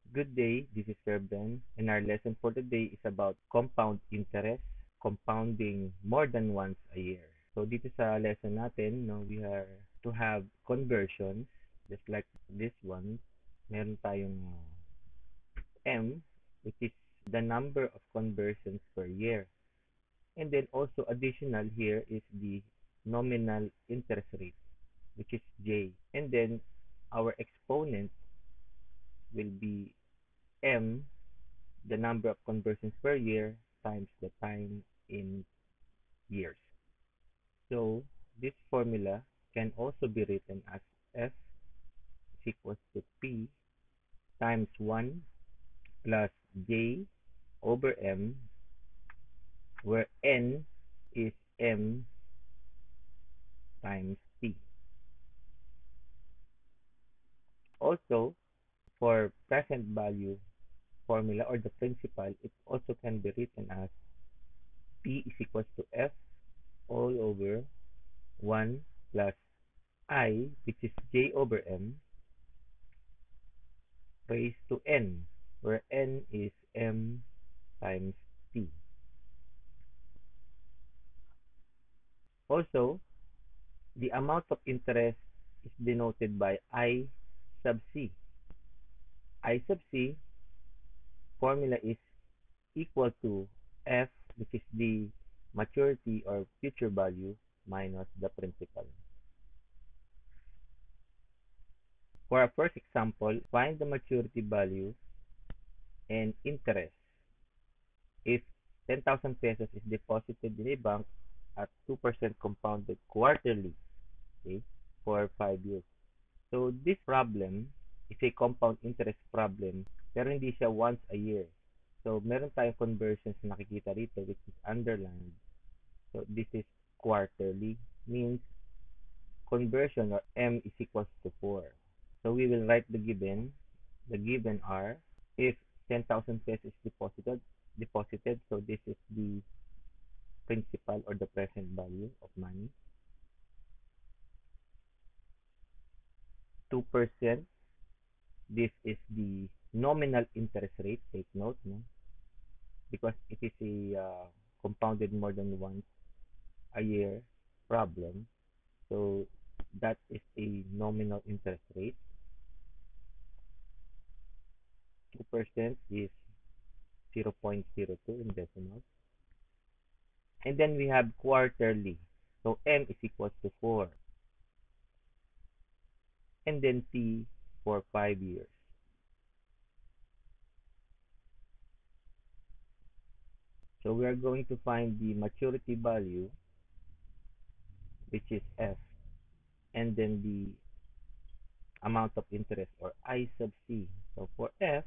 Good day, this is Sir Ben, and our lesson for today is about compound interest, compounding more than once a year. So dito sa lesson natin, no, we are to have conversions, just like this one. Meron tayong M, which is the number of conversions per year. And then also additional here is the nominal interest rate, which is J. And then our exponent will be M, the number of conversions per year times the time in years. So this formula can also be written as F is equals to P times 1 plus J over M, where N is M times T. Also, for present value formula or the principal, it also can be written as P is equals to F all over 1 plus I, which is J over M, raised to N, where N is M times T. Also, the amount of interest is denoted by I sub C. I sub C formula is equal to F, which is the maturity or future value, minus the principal. For our first example, find the maturity value and interest if 10,000 pesos is deposited in a bank at 2% compounded quarterly, okay, for 5 years. So this problem is a compound interest problem, pero hindi siya once a year. So meron tayong conversions na nakikita rito which is underlined. So this is quarterly, means conversion or M is equals to 4. So we will write the given. The given are if 10,000 pesos is deposited, so this is the principal or the present value of money. 2%, this is the nominal interest rate. Take note, no? Because it is a compounded more than once a year problem. So that is a nominal interest rate. 2% is 0.02 in decimals. And then we have quarterly. So M is equals to 4. And then T for 5 years. So we are going to find the maturity value, which is F, and then the amount of interest or I sub C. So for F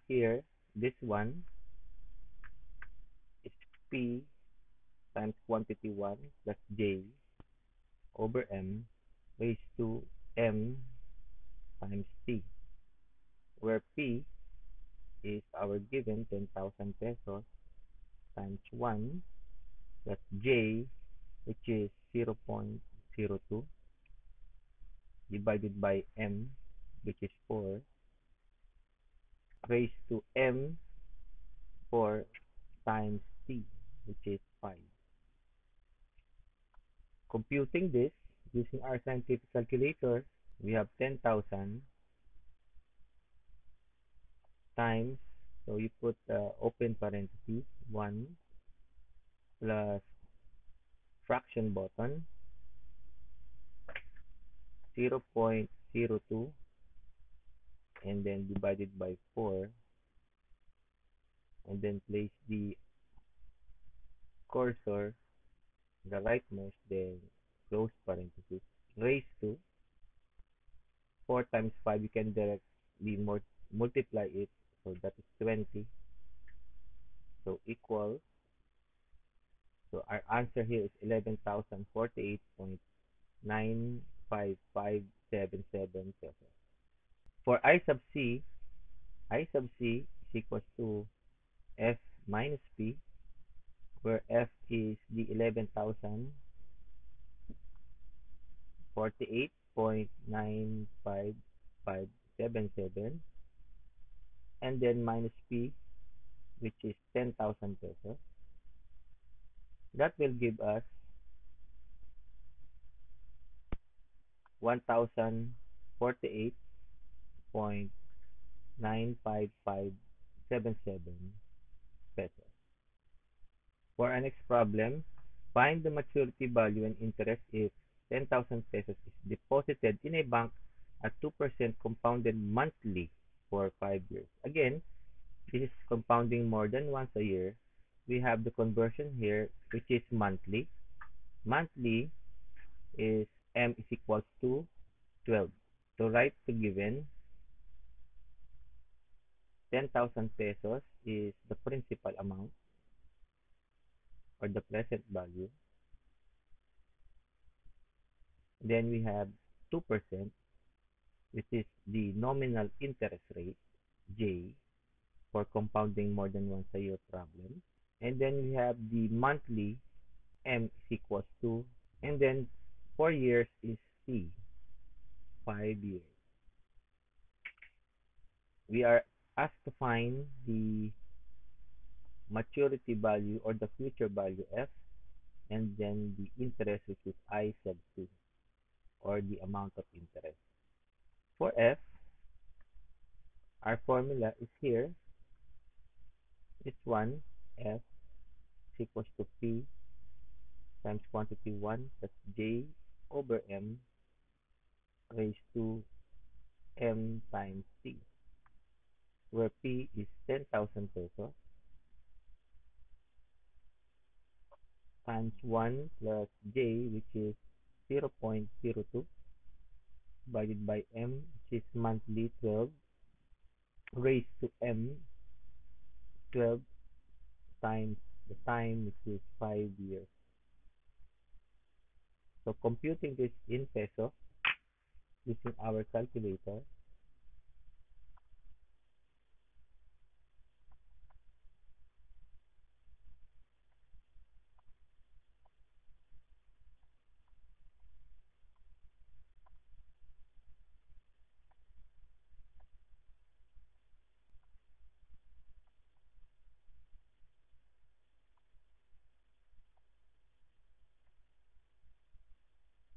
here, this one is P times quantity 1 plus J over M raised to M times T, where P is our given 10,000 pesos times 1 plus J, which is 0.02 divided by M, which is 4, raised to M 4 times T, which is 5. Computing this using our scientific calculator, we have 10,000 times, so you put open parentheses, 1 plus fraction button, 0.02, and then divided by 4, and then place the cursor the rightmost, then close parenthesis, raised to 4 times 5, you can directly multiply it, so that is 20, so equal, so our answer here is 11,048.95577 pesos. For I sub C is equals to F minus P, where F is the 11,048 0.95577, and then minus P, which is 10,000 pesos. That will give us 1,048.95577 pesos. For our next problem, find the maturity value and interest if 10,000 pesos is deposited in a bank at 2% compounded monthly for 5 years. Again, this is compounding more than once a year. We have the conversion here, which is monthly. Monthly is M is equals to 12. To write the given, 10,000 pesos is the principal amount or the present value. Then we have 2%, which is the nominal interest rate, J, for compounding more than once a year problem. And then we have the monthly, M is equals to, and then 4 years is C, 5 years. We are asked to find the maturity value or the future value F, and then the interest, which is I sub 2, or the amount of interest. For F, our formula is here. This one, F is equals to P times quantity 1 plus J over M raised to M times T, where P is 10,000 pesos times 1 plus J, which is 0.02, divided by M, which is monthly 12, raised to M, 12 times the time, which is 5 years. So computing this in peso using our calculator,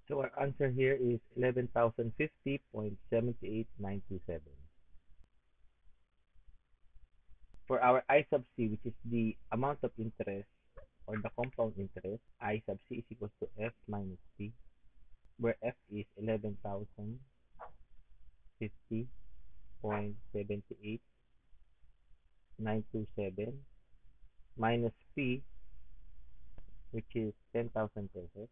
so our answer here is 11,050.78927. For our I sub C, which is the amount of interest or the compound interest, I sub C is equals to F minus P, where F is 11,050.78927 minus P, which is 10,000 pesos,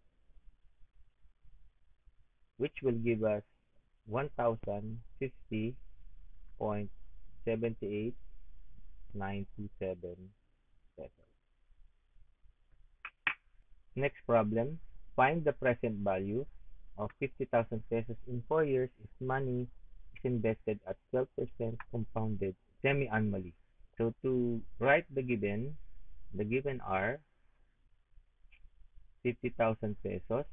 which will give us 1,050.78927 pesos. Next problem, find the present value of 50,000 pesos in 4 years if money is invested at 12% compounded semi-annually. So to write the given are 50,000 pesos,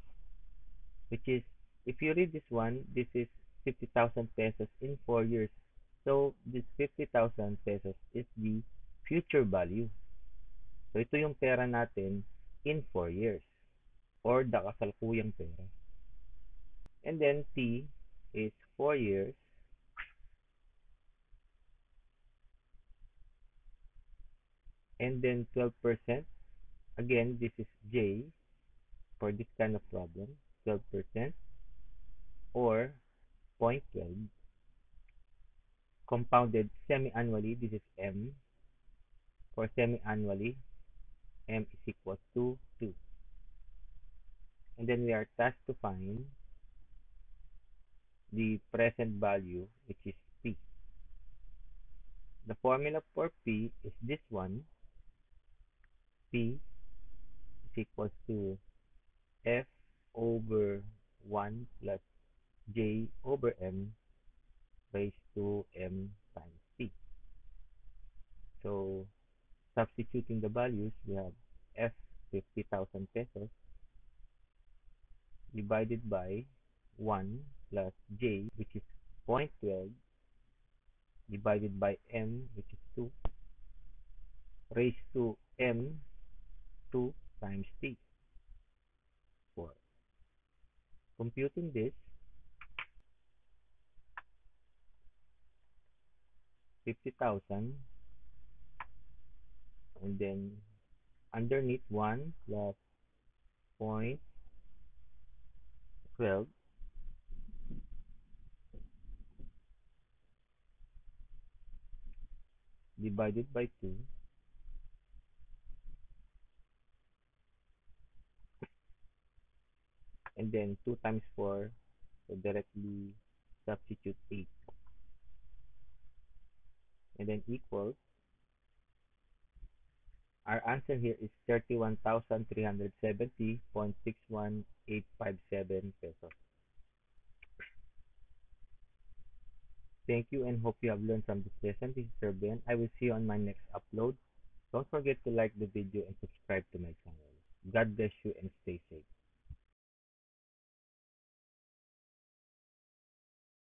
which is, if you read this one, this is 50,000 pesos in 4 years. So this 50,000 pesos is the future value. So ito yung pera natin in 4 years or the kasalukuyang pera. And then T is 4 years and then 12%. Again, this is J for this kind of problem, 12% or 0.12. Compounded semi-annually, this is M. For semi-annually, M is equal to 2. And then we are tasked to find the present value, which is P. The formula for P is this one. P is equal to F over 1 plus J over M raised to M times T. So, substituting the values, we have F 50,000 pesos divided by 1 plus j, which is 0.12, divided by m, which is 2, raised to m 2 times t, 4. Computing this, 50,000, and then underneath 1 plus 0.12 divided by 2, and then 2 times 4, so directly substitute 8, and then equals, our answer here is 31,370.61857 pesos. Thank you and hope you have learned from this lesson. This is Sir Ben. I will see you on my next upload. Don't forget to like the video and subscribe to my channel. God bless you and stay safe.